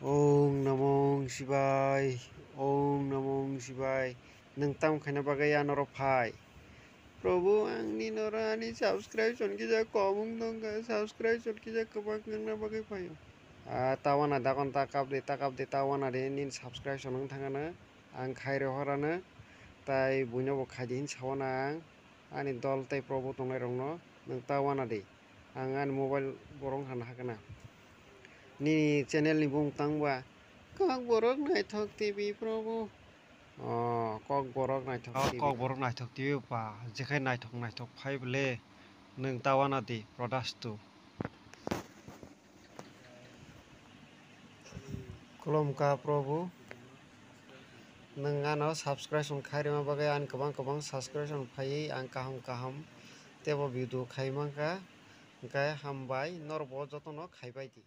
Om Namo Shivaya. Om Namo Shivaya. Nang tam khana bagaya norophai. Prabhu angni norani subscription kija komung dongga subscription kija kabak nangna bagai payo. Tawana dakon takap de tawana de nin subscription nang thangana ang khaire horana tai buino bo khaidin sawana ang ani dol tai Prabhu tongnai rongno nang tawana de ang ani mobile borong han hakana. Ni channel ni bung tangba kok borok naithok TV Prabhu kok borok naithok TV kok borok naithok TV pa jekai naithok phai bole nang tawana di product kolom ka Prabhu nang ano subscription khairima bagai an kabang subscription phai ang kaham tebo video khaimangka hingkai hambai norbo jotono khaibai di